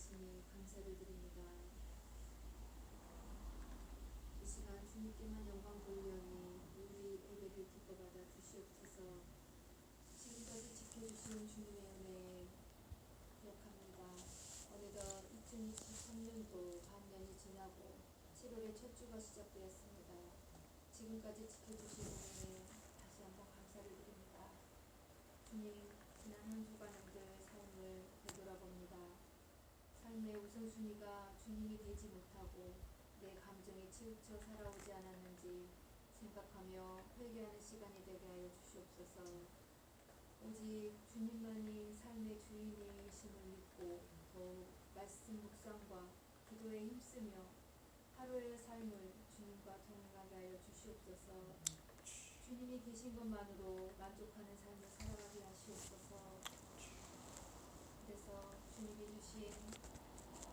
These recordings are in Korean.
하시니 감사를 드립니다. 이 시간 주님께만 영광 돌리오니 우리 예배를 기뻐 받아 주시옵소서. 지금까지 지켜주신 주님의 은혜에 기억합니다. 어느덧 2023년도 반년이 지나고 7월의 첫 주가 시작되었습니다. 지금까지 지켜주신 은혜에 다시 한번 감사를 드립니다. 주님, 지난 한 주간들 삶을 되돌아봅니다. 삶의 우선순위가 주님이 되지 못하고 내 감정에 치우쳐 살아오지 않았는지 생각하며 회개하는 시간이 되게 하여 주시옵소서. 오직 주님만이 삶의 주인이심을 믿고 더욱 말씀 묵상과 기도에 힘쓰며 하루의 삶을 주님과 동행하게 하여 주시옵소서. 주님이 계신 것만으로 만족하는 삶을 살아가게 하시옵소서. 그래서 주님이 주신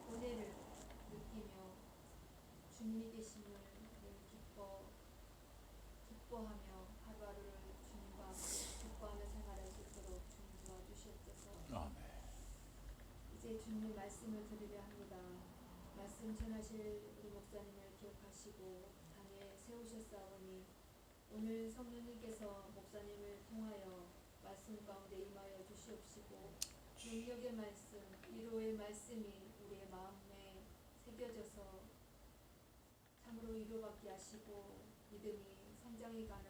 은혜를 느끼며 주님이 계심을 늘 기뻐하며 하루하루를 주님과 함께 기뻐하며 생활할 수 있도록 주님 도와주시옵소서. 아멘. 이제 주님의 말씀을 들으려 합니다. 말씀 전하실 우리 목사님을 기억하시고 당에 세우셨사오니 오늘 성령님께서 목사님을 통하여 말씀 가운데 임하여 주시옵시고 능력의 말씀, 위로의 말씀이 우리의 마음에 새겨져서 참으로 위로받게 하시고 믿음이 성장해가는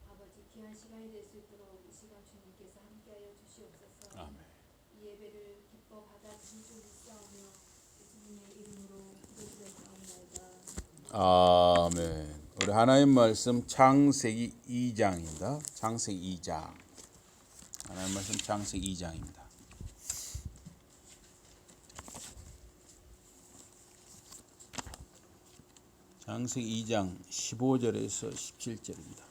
아버지 귀한 시간이 될 수 있도록 이 시간 주님께서 함께하여 주시옵소서. 아멘. 이 예배를 기뻐 받아주실 줄 믿사오며 예수님의 이름으로 기도드렸사옵나이다. 아멘. 우리 하나님 말씀 창세기 2장입니다. 창세기 2장. 하나님 말씀 창세기 2장입니다. 창세기 2장 15절에서 17절입니다.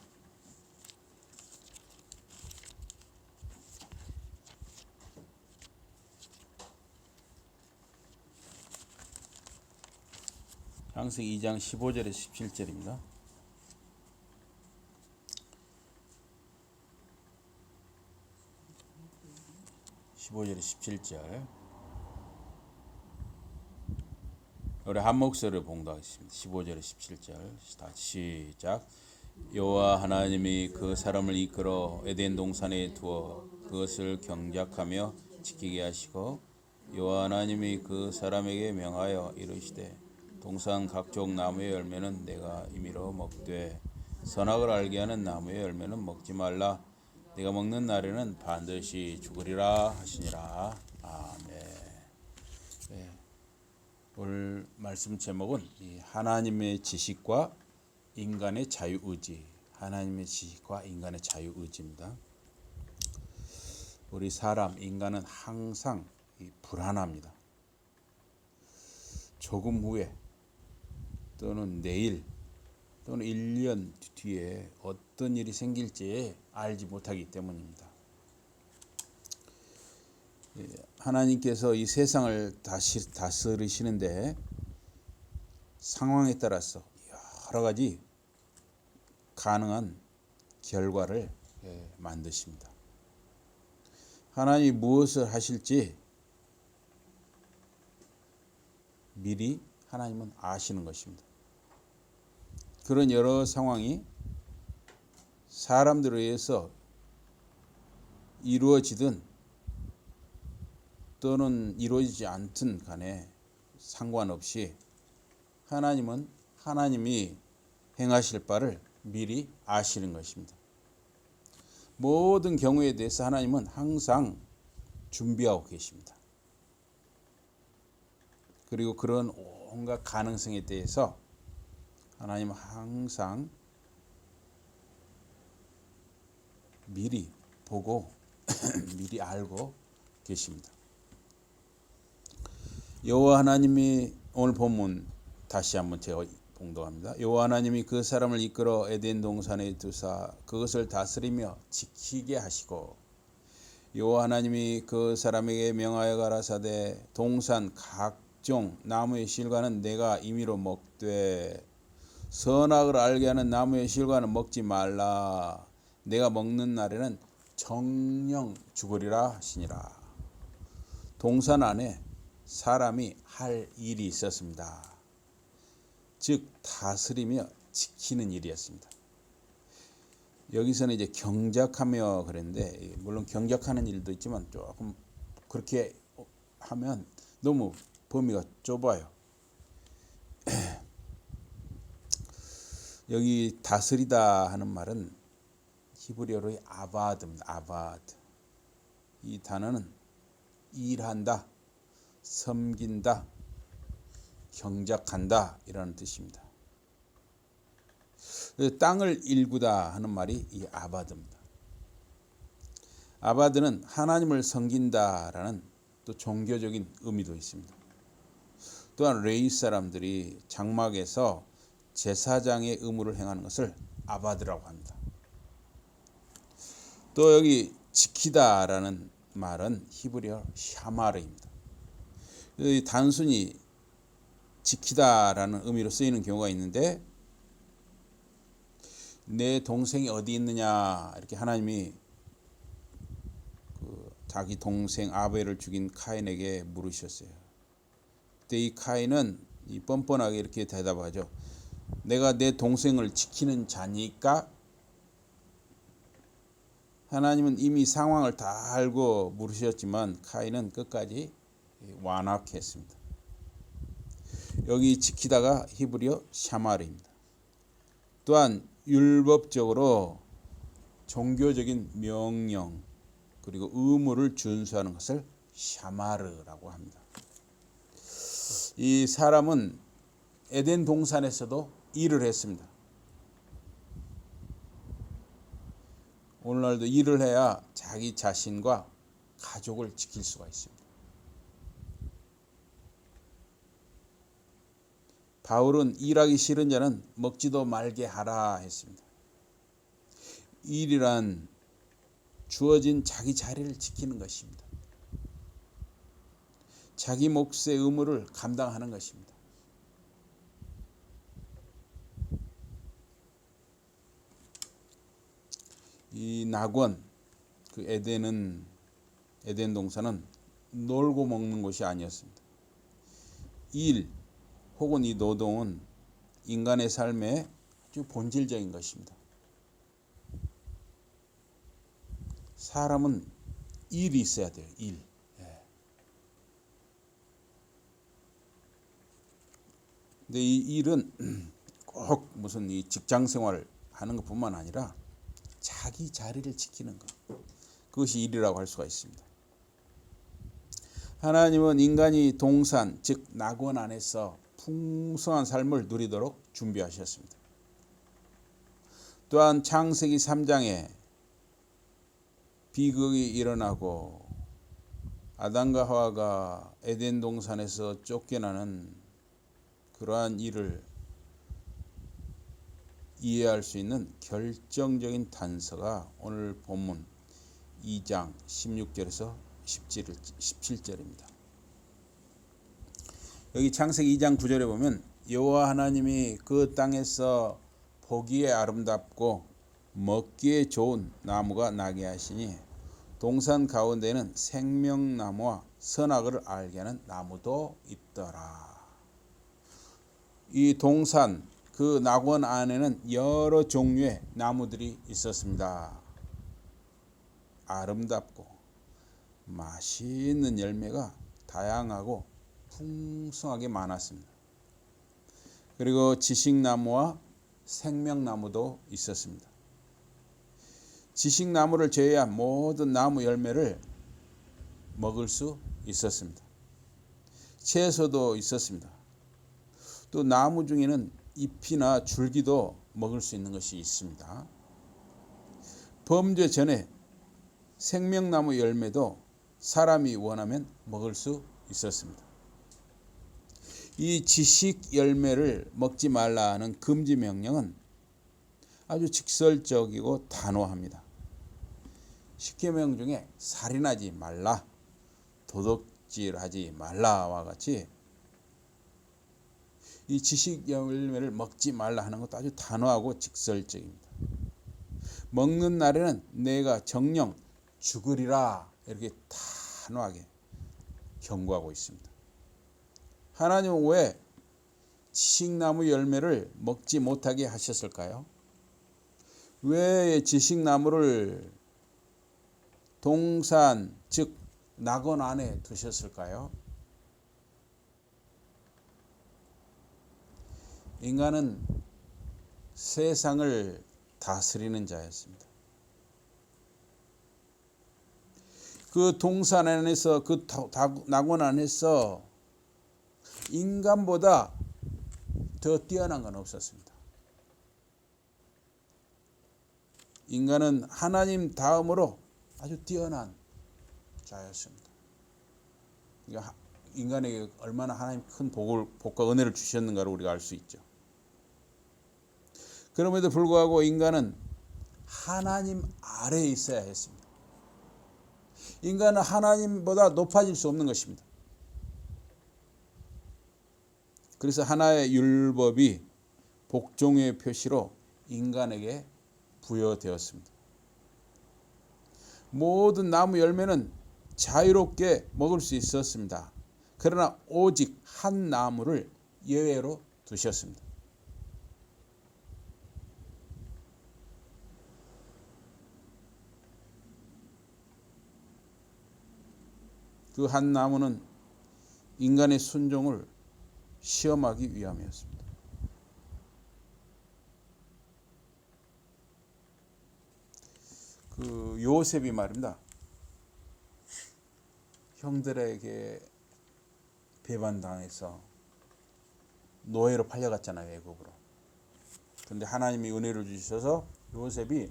창세기 2장 15절에서 17절입니다. 우리 한 목소리를 봉독하겠습니다. 15절에 17절 다 시작. 여호와 하나님이 그 사람을 이끌어 에덴 동산에 두어 그것을 경작하며 지키게 하시고 여호와 하나님이 그 사람에게 명하여 이르시되 동산 각종 나무의 열매는 내가 임의로 먹되 선악을 알게 하는 나무의 열매는 먹지 말라. 내가 먹는 날에는 반드시 죽으리라 하시니라. 아멘. 네. 오늘 말씀 제목은 하나님의 지식과 인간의 자유의지. 하나님의 지식과 인간의 자유의지입니다. 우리 사람, 인간은 항상 불안합니다. 조금 후에 또는 내일 또는 1년 뒤에 어떤 일이 생길지 알지 못하기 때문입니다. 하나님께서 이 세상을 다스리시는데 상황에 따라서 여러 가지 가능한 결과를 만드십니다. 하나님이 무엇을 하실지 미리 하나님은 아시는 것입니다. 그런 여러 상황이 사람들에 의해서 이루어지든 또는 이루어지지 않든 간에 상관없이 하나님은 하나님이 행하실 바를 미리 아시는 것입니다. 모든 경우에 대해서 하나님은 항상 준비하고 계십니다. 그리고 그런 온갖 가능성에 대해서 하나님은 항상 미리 보고 미리 알고 계십니다. 여호와 하나님이 오늘 본문 다시 한번 제가 봉독합니다. 여호와 하나님이 그 사람을 이끌어 에덴 동산에 두사 그것을 다스리며 지키게 하시고 여호와 하나님이 그 사람에게 명하여 가라사대 동산 각종 나무의 실과는 내가 임의로 먹되 선악을 알게 하는 나무의 실과는 먹지 말라. 내가 먹는 날에는 정령 죽으리라 하시니라. 동산 안에 사람이 할 일이 있었습니다. 즉 다스리며 지키는 일이었습니다. 여기서는 이제 경작하며 그랬는데, 물론 경작하는 일도 있지만 조금 그렇게 하면 너무 범위가 좁아요. 여기 다스리다 하는 말은 히브리어로의 아바드입니다. 아바드. 이 단어는 일한다, 섬긴다, 경작한다 이라는 뜻입니다. 땅을 일구다 하는 말이 이 아바드입니다. 아바드는 하나님을 섬긴다라는 또 종교적인 의미도 있습니다. 또한 레위 사람들이 장막에서 제사장의 의무를 행하는 것을 아바드라고 합니다. 또 여기 지키다라는 말은 히브리어 샤마르입니다. 단순히 지키다라는 의미로 쓰이는 경우가 있는데, 내 동생이 어디 있느냐 이렇게 하나님이 자기 동생 아벨을 죽인 카인에게 물으셨어요. 그때 이 카인은 뻔뻔하게 이렇게 대답하죠. 내가 내 동생을 지키는 자니까? 하나님은 이미 상황을 다 알고 물으셨지만 카인은 끝까지 완악했습니다. 여기 지키다가 히브리어 샤마르입니다. 또한 율법적으로 종교적인 명령 그리고 의무를 준수하는 것을 샤마르라고 합니다. 이 사람은 에덴 동산에서도 일을 했습니다. 오늘날도 일을 해야 자기 자신과 가족을 지킬 수가 있습니다. 바울은 일하기 싫은 자는 먹지도 말게 하라 했습니다. 일이란 주어진 자기 자리를 지키는 것입니다. 자기 몫의 의무를 감당하는 것입니다. 이 낙원, 에덴 동산은 놀고 먹는 곳이 아니었습니다. 일 혹은 이 노동은 인간의 삶의 아주 본질적인 것입니다. 사람은 일이 있어야 돼요. 일. 근데 이 일은 꼭 무슨 이 직장 생활을 하는 것뿐만 아니라 자기 자리를 지키는 것, 그것이 일이라고 할 수가 있습니다. 하나님은 인간이 동산, 즉 낙원 안에서 풍성한 삶을 누리도록 준비하셨습니다. 또한 창세기 3장에 비극이 일어나고 아담과 하와가 에덴 동산에서 쫓겨나는 그러한 일을 이해할 수 있는 결정적인 단서가 오늘 본문 2장 16절에서 17절입니다. 여기 창세기 2장 9절에 보면 여호와 하나님이 그 땅에서 보기에 아름답고 먹기에 좋은 나무가 나게 하시니 동산 가운데는 생명나무와 선악을 알게 하는 나무도 있더라. 이 동산 그 낙원 안에는 여러 종류의 나무들이 있었습니다. 아름답고 맛있는 열매가 다양하고 풍성하게 많았습니다. 그리고 지식나무와 생명나무도 있었습니다. 지식나무를 제외한 모든 나무 열매를 먹을 수 있었습니다. 채소도 있었습니다. 또 나무 중에는 잎이나 줄기도 먹을 수 있는 것이 있습니다. 범죄 전에 생명나무 열매도 사람이 원하면 먹을 수 있었습니다. 이 지식 열매를 먹지 말라는 금지 명령은 아주 직설적이고 단호합니다. 십계명 중에 살인하지 말라, 도둑질하지 말라와 같이 이 지식 열매를 먹지 말라 하는 것도 아주 단호하고 직설적입니다. 먹는 날에는 내가 정령 죽으리라 이렇게 단호하게 경고하고 있습니다. 하나님은 왜 지식나무 열매를 먹지 못하게 하셨을까요? 왜 지식나무를 동산 즉 낙원 안에 두셨을까요? 인간은 세상을 다스리는 자였습니다. 그 동산 안에서 그 낙원 안에서 인간보다 더 뛰어난 건 없었습니다. 인간은 하나님 다음으로 아주 뛰어난 자였습니다. 그러니까 인간에게 얼마나 하나님 큰 복과 은혜를 주셨는가를 우리가 알 수 있죠. 그럼에도 불구하고 인간은 하나님 아래에 있어야 했습니다. 인간은 하나님보다 높아질 수 없는 것입니다. 그래서 하나의 율법이 복종의 표시로 인간에게 부여되었습니다. 모든 나무 열매는 자유롭게 먹을 수 있었습니다. 그러나 오직 한 나무를 예외로 두셨습니다. 그 한 나무는 인간의 순종을 시험하기 위함이었습니다. 그 요셉이 말입니다. 형들에게 배반당해서 노예로 팔려갔잖아요, 애굽으로. 그런데 하나님이 은혜를 주셔서 요셉이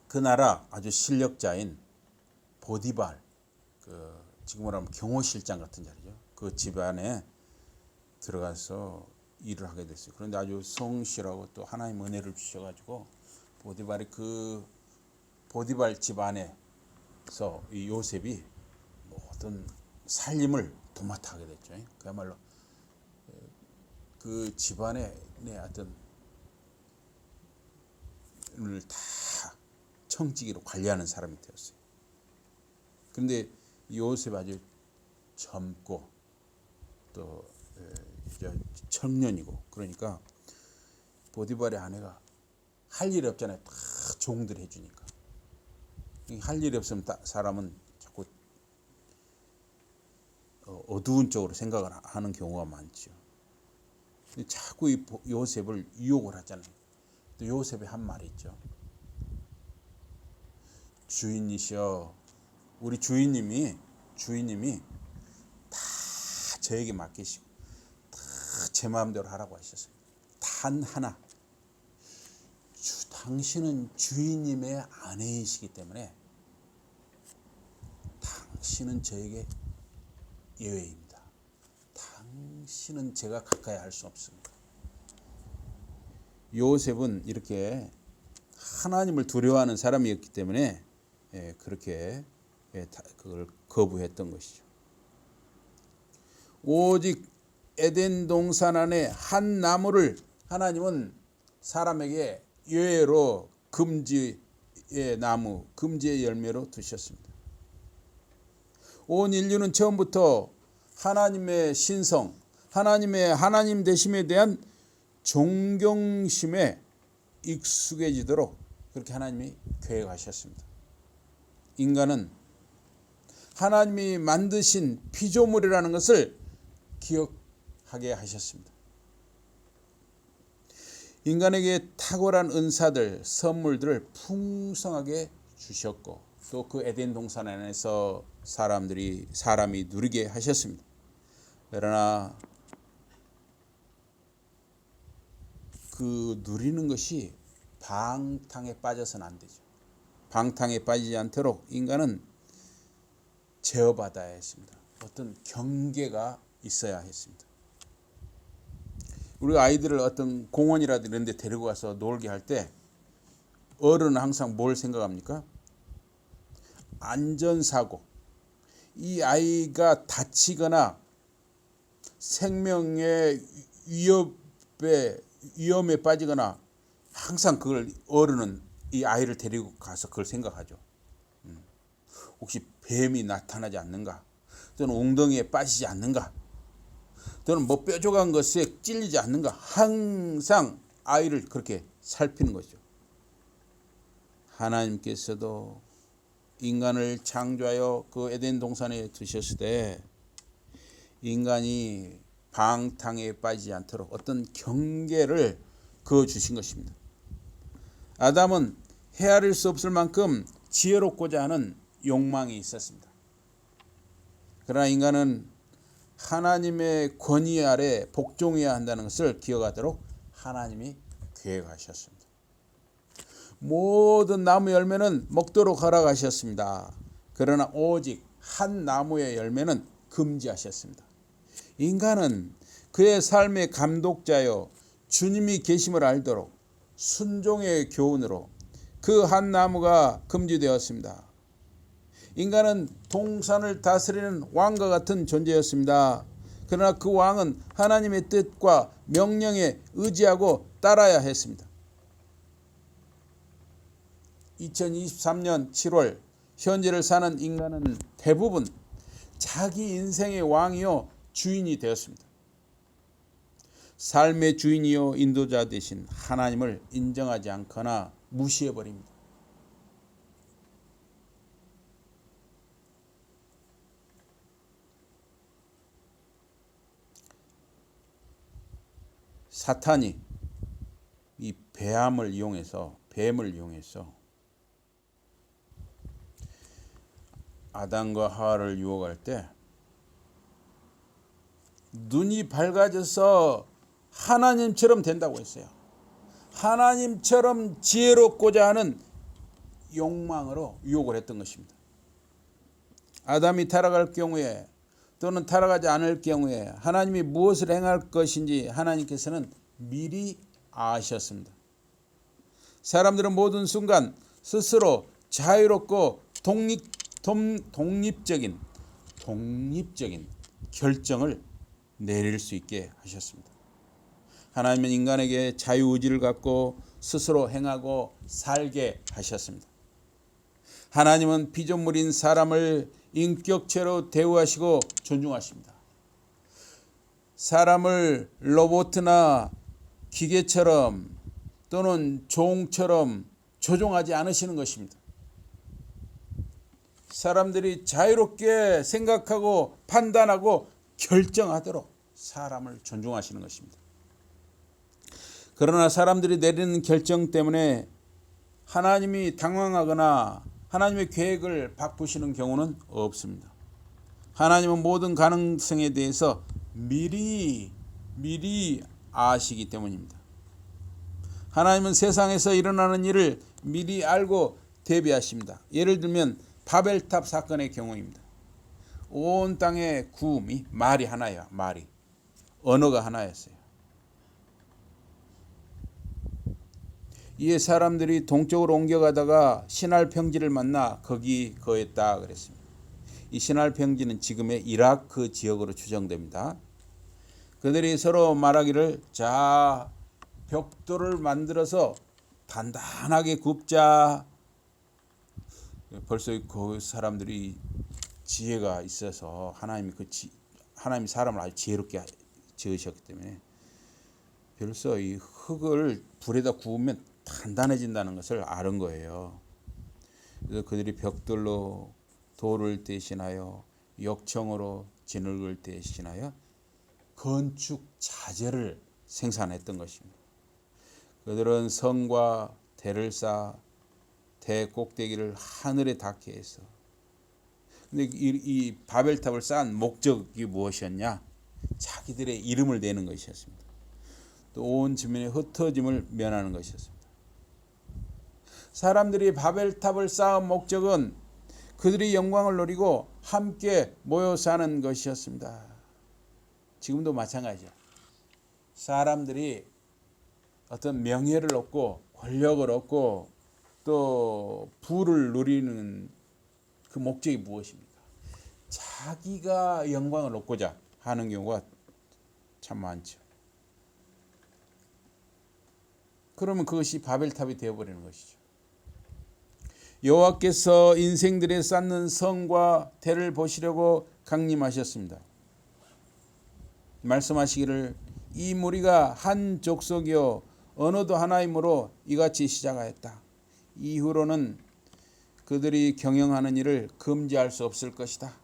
그 나라 아주 실력자인 보디발, 지금으로 하면 경호실장 같은 자리죠. 그 집안에 들어가서 일을 하게 됐어요. 그런데 아주 성실하고 또 하나님 은혜를 주셔가지고 보디발 집안에서 이 요셉이 모든 살림을 도맡아 하게 됐죠. 그야말로 그 집안의 어떤 을 다 청지기로 관리하는 사람이 되었어요. 그런데 요셉 아주 젊고 또 청년이고 그러니까 보디발의 아내가 할 일이 없잖아요. 다 종들 해주니까. 할 일이 없으면 사람은 자꾸 어두운 쪽으로 생각을 하는 경우가 많죠. 자꾸 이 요셉을 유혹을 하잖아요. 또 요셉이 한 말이 있죠. 주인이시여, 우리 주인님이 다 저에게 맡기시고 다 제 마음대로 하라고 하셨어요. 단 하나, 당신은 주인님의 아내이시기 때문에 당신은 저에게 예외입니다. 당신은 제가 가까이 할 수 없습니다. 요셉은 이렇게 하나님을 두려워하는 사람이었기 때문에 그렇게 그걸 거부했던 것이죠. 오직 에덴 동산 안에 한 나무를 하나님은 사람에게 예외로 금지의 나무, 금지의 열매로 두셨습니다. 온 인류는 처음부터 하나님의 신성, 하나님의 하나님 되심에 대한 존경심에 익숙해지도록 그렇게 하나님이 계획하셨습니다. 인간은 하나님이 만드신 피조물이라는 것을 기억하게 하셨습니다. 인간에게 탁월한 은사들, 선물들을 풍성하게 주셨고 또 그 에덴 동산 안에서 사람이 누리게 하셨습니다. 그러나 그 누리는 것이 방탕에 빠져서는 안 되죠. 방탕에 빠지지 않도록 인간은 제어받아야 했습니다. 어떤 경계가 있어야 했습니다. 우리 아이들을 어떤 공원이라든지 이런 데 데리고 가서 놀게 할 때 어른은 항상 뭘 생각합니까? 안전사고. 이 아이가 다치거나 생명의 위험에 빠지거나 항상 그걸 어른은 이 아이를 데리고 가서 그걸 생각하죠. 혹시 뱀이 나타나지 않는가? 또는 웅덩이에 빠지지 않는가? 또는 뭐 뾰족한 것에 찔리지 않는가 항상 아이를 그렇게 살피는 거죠. 하나님께서도 인간을 창조하여 그 에덴 동산에 두셨을 때 인간이 방탕에 빠지지 않도록 어떤 경계를 그어 주신 것입니다. 아담은 헤아릴 수 없을 만큼 지혜롭고자 하는 욕망이 있었습니다. 그러나 인간은 하나님의 권위 아래 복종해야 한다는 것을 기억하도록 하나님이 계획하셨습니다. 모든 나무 열매는 먹도록 허락하셨습니다. 그러나 오직 한 나무의 열매는 금지하셨습니다. 인간은 그의 삶의 감독자여 주님이 계심을 알도록 순종의 교훈으로 그 한 나무가 금지되었습니다. 인간은 동산을 다스리는 왕과 같은 존재였습니다. 그러나 그 왕은 하나님의 뜻과 명령에 의지하고 따라야 했습니다. 2023년 7월 현재를 사는 인간은 대부분 자기 인생의 왕이요 주인이 되었습니다. 삶의 주인이요 인도자 되신 하나님을 인정하지 않거나 무시해버립니다. 사탄이 이 뱀을 이용해서 아담과 하와를 유혹할 때 눈이 밝아져서 하나님처럼 된다고 했어요. 하나님처럼 지혜롭고자 하는 욕망으로 유혹을 했던 것입니다. 아담이 타락할 경우에 또는 타락하지 않을 경우에 하나님이 무엇을 행할 것인지 하나님께서는 미리 아셨습니다. 사람들은 모든 순간 스스로 자유롭고 독립적인 결정을 내릴 수 있게 하셨습니다. 하나님은 인간에게 자유의지를 갖고 스스로 행하고 살게 하셨습니다. 하나님은 피조물인 사람을 인격체로 대우하시고 존중하십니다. 사람을 로봇이나 기계처럼 또는 종처럼 조종하지 않으시는 것입니다. 사람들이 자유롭게 생각하고 판단하고 결정하도록 사람을 존중하시는 것입니다. 그러나 사람들이 내리는 결정 때문에 하나님이 당황하거나 하나님의 계획을 바꾸시는 경우는 없습니다. 하나님은 모든 가능성에 대해서 미리 아시기 때문입니다. 하나님은 세상에서 일어나는 일을 미리 알고 대비하십니다. 예를 들면 바벨탑 사건의 경우입니다. 온 땅의 구음이 말이 하나예요. 언어가 하나였어요. 이에 사람들이 동쪽으로 옮겨가다가 신할 평지를 만나 거기 거했다 그랬습니다. 이 신할 평지는 지금의 이라크 지역으로 추정됩니다. 그들이 서로 말하기를 자 벽돌을 만들어서 단단하게 굽자. 벌써 그 사람들이 지혜가 있어서 하나님이 사람을 아주 지혜롭게 지으셨기 때문에 벌써 이 흙을 불에다 구우면 단단해진다는 것을 아는 거예요. 그래서 그들이 벽돌로 돌을 대신하여 역청으로 진흙을 대신하여 건축 자재를 생산했던 것입니다. 그들은 성과 대를 쌓아 대 꼭대기를 하늘에 닿게 해서 근데 이 바벨탑을 쌓은 목적이 무엇이었냐? 자기들의 이름을 내는 것이었습니다. 또 온 지면의 흩어짐을 면하는 것이었습니다. 사람들이 바벨탑을 쌓은 목적은 그들이 영광을 누리고 함께 모여 사는 것이었습니다. 지금도 마찬가지죠. 사람들이 어떤 명예를 얻고 권력을 얻고 또 부를 누리는 그 목적이 무엇입니까? 자기가 영광을 얻고자 하는 경우가 참 많죠. 그러면 그것이 바벨탑이 되어버리는 것이죠. 여호와께서 인생들에 쌓는 성과 대를 보시려고 강림하셨습니다. 말씀하시기를 이 무리가 한 족속이요 언어도 하나이므로 이같이 시작하였다. 이후로는 그들이 경영하는 일을 금지할 수 없을 것이다.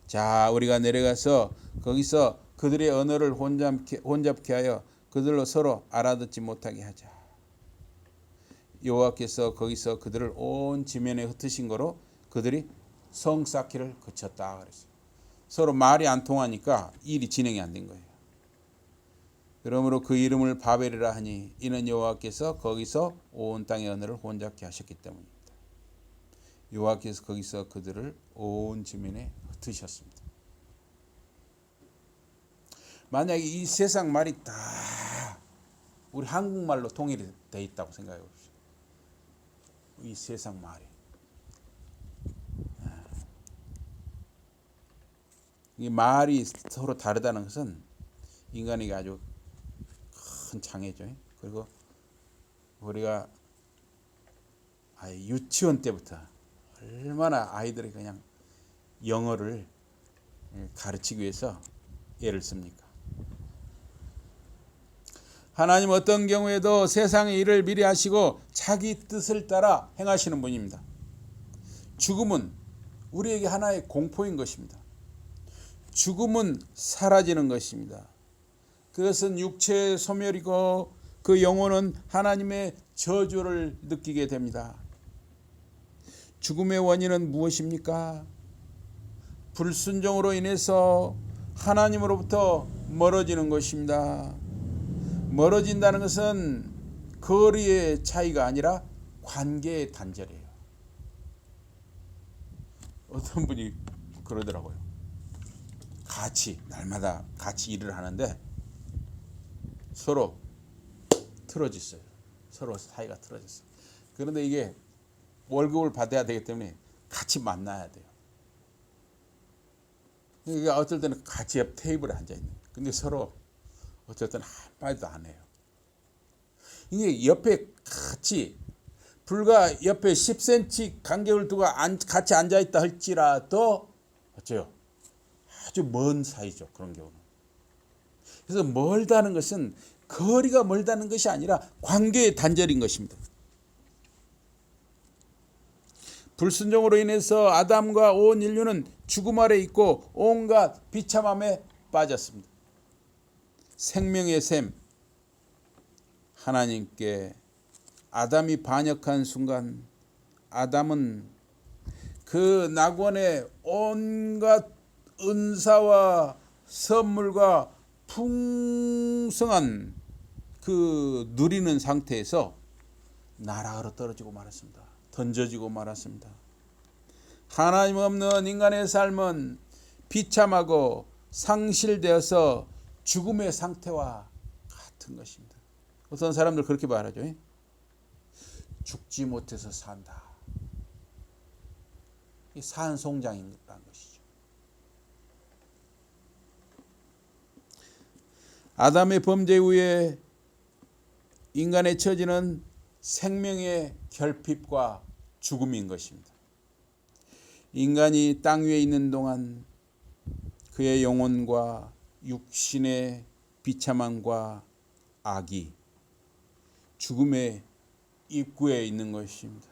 자, 우리가 내려가서 거기서 그들의 언어를 혼잡케 하여 그들로 서로 알아듣지 못하게 하자. 여호와께서 거기서 그들을 온 지면에 흩으신 거로 그들이 성 쌓기를 그쳤다 그랬어요. 서로 말이 안 통하니까 일이 진행이 안 된 거예요. 그러므로 그 이름을 바벨이라 하니 이는 여호와께서 거기서 온 땅의 언어를 혼잡케 하셨기 때문입니다. 여호와께서 거기서 그들을 온 지면에 흩으셨습니다. 만약에 이 세상 말이 다 우리 한국말로 통일이 돼 있다고 생각해 봅시다. 이 세상 말이. 이 말이 서로 다르다는 것은 인간에게 아주 큰 장애죠. 그리고 우리가 유치원 때부터 얼마나 아이들이 그냥 영어를 가르치기 위해서 애를 씁니까? 하나님 어떤 경우에도 세상의 일을 미리 하시고 자기 뜻을 따라 행하시는 분입니다. 죽음은 우리에게 하나의 공포인 것입니다. 죽음은 사라지는 것입니다. 그것은 육체의 소멸이고 그 영혼은 하나님의 저주를 느끼게 됩니다. 죽음의 원인은 무엇입니까? 불순종으로 인해서 하나님으로부터 멀어지는 것입니다. 멀어진다는 것은 거리의 차이가 아니라 관계의 단절이에요. 어떤 분이 그러더라고요. 날마다 같이 일을 하는데 서로 틀어졌어요. 서로 사이가 틀어졌어요. 그런데 이게 월급을 받아야 되기 때문에 같이 만나야 돼요. 이게 어떨 때는 같이 옆 테이블에 앉아 있는. 근데 서로 어쩔 때는 한마디도 안 해요. 이게 옆에 같이 불과 옆에 10cm 간격을 두고 같이 앉아 있다 할지라도 어째요? 아주 먼 사이죠. 그런 경우는. 그래서 멀다는 것은 거리가 멀다는 것이 아니라 관계의 단절인 것입니다. 불순종으로 인해서 아담과 온 인류는 죽음 아래 있고 온갖 비참함에 빠졌습니다. 생명의 샘, 하나님께 아담이 반역한 순간 아담은 그 낙원의 온갖 은사와 선물과 풍성한 그 누리는 상태에서 나락으로 떨어지고 말았습니다. 던져지고 말았습니다. 하나님 없는 인간의 삶은 비참하고 상실되어서 죽음의 상태와 같은 것입니다. 어떤 사람들 그렇게 말하죠. 죽지 못해서 산다. 이 산송장이라는 것이죠. 아담의 범죄 후에 인간의 처지는 생명의 결핍과 죽음인 것입니다. 인간이 땅 위에 있는 동안 그의 영혼과 육신의 비참함과 악이 죽음의 입구에 있는 것입니다.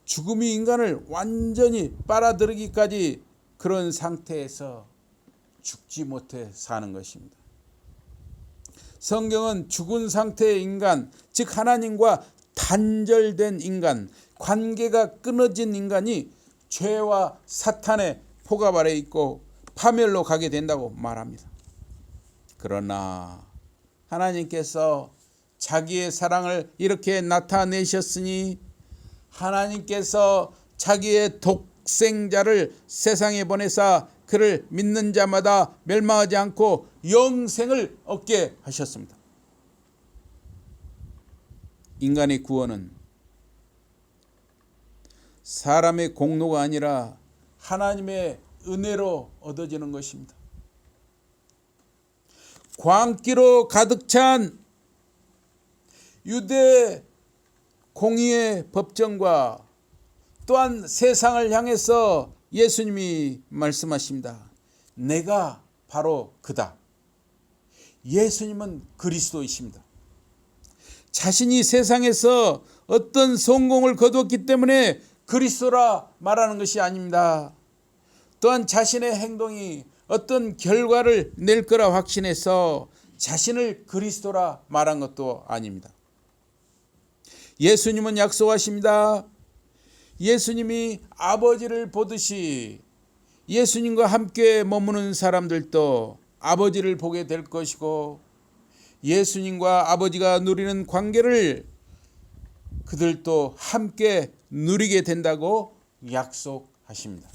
죽음이 인간을 완전히 빨아들이기까지 그런 상태에서 죽지 못해 사는 것입니다. 성경은 죽은 상태의 인간, 즉 하나님과 단절된 인간, 관계가 끊어진 인간이 죄와 사탄의 포갑 아래 있고 파멸로 가게 된다고 말합니다. 그러나 하나님께서 자기의 사랑을 이렇게 나타내셨으니 하나님께서 자기의 독생자를 세상에 보내사 그를 믿는 자마다 멸망하지 않고 영생을 얻게 하셨습니다. 인간의 구원은 사람의 공로가 아니라 하나님의 은혜로 얻어지는 것입니다. 광기로 가득 찬 유대 공의의 법정과 또한 세상을 향해서 예수님이 말씀하십니다. 내가 바로 그다. 예수님은 그리스도이십니다. 자신이 세상에서 어떤 성공을 거두었기 때문에 그리스도라 말하는 것이 아닙니다. 또한 자신의 행동이 어떤 결과를 낼 거라 확신해서 자신을 그리스도라 말한 것도 아닙니다. 예수님은 약속하십니다. 예수님이 아버지를 보듯이 예수님과 함께 머무는 사람들도 아버지를 보게 될 것이고, 예수님과 아버지가 누리는 관계를 그들도 함께 누리게 된다고 약속하십니다.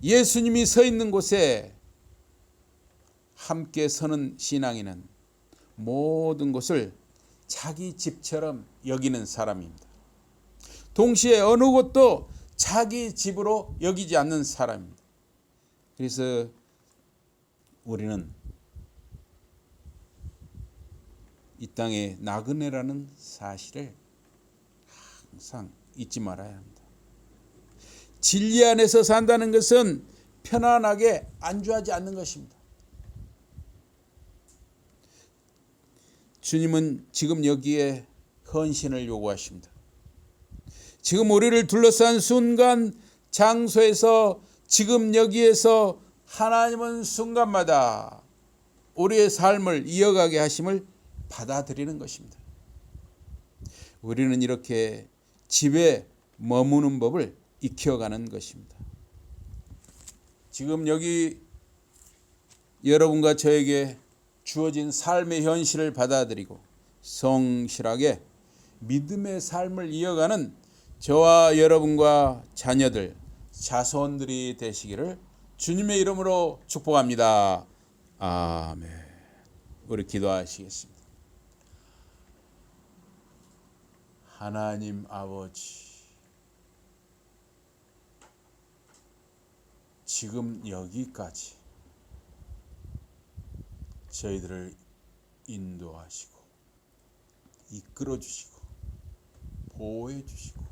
예수님이 서 있는 곳에 함께 서는 신앙인은 모든 곳을 자기 집처럼 여기는 사람입니다. 동시에 어느 곳도 자기 집으로 여기지 않는 사람입니다. 그래서 우리는 이 땅에 나그네라는 사실을 항상 잊지 말아야 합니다. 진리 안에서 산다는 것은 편안하게 안주하지 않는 것입니다. 주님은 지금 여기에 헌신을 요구하십니다. 지금 우리를 둘러싼 순간 장소에서, 지금 여기에서 하나님은 순간마다 우리의 삶을 이어가게 하심을 받아들이는 것입니다. 우리는 이렇게 집에 머무는 법을 익혀가는 것입니다. 지금 여기 여러분과 저에게 주어진 삶의 현실을 받아들이고 성실하게 믿음의 삶을 이어가는 저와 여러분과 자녀들, 자손들이 되시기를 주님의 이름으로 축복합니다. 아멘. 우리 기도하시겠습니다. 하나님 아버지, 지금 여기까지 저희들을 인도하시고 이끌어 주시고 보호해 주시고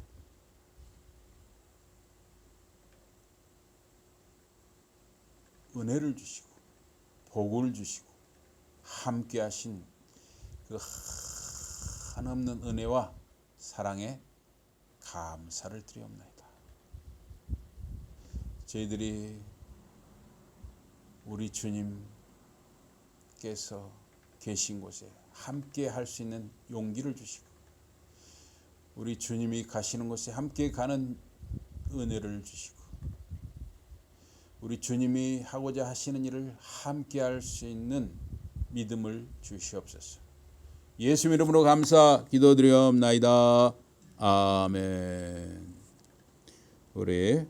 은혜를 주시고 복을 주시고 함께 하신 그 한없는 은혜와 사랑에 감사를 드리옵나이다. 저희들이 우리 주님께서 계신 곳에 함께 할 수 있는 용기를 주시고, 우리 주님이 가시는 곳에 함께 가는 은혜를 주시고, 우리 주님이 하고자 하시는 일을 함께 할 수 있는 믿음을 주시옵소서. 예수 이름으로 감사 기도드리옵나이다. 아멘. 우리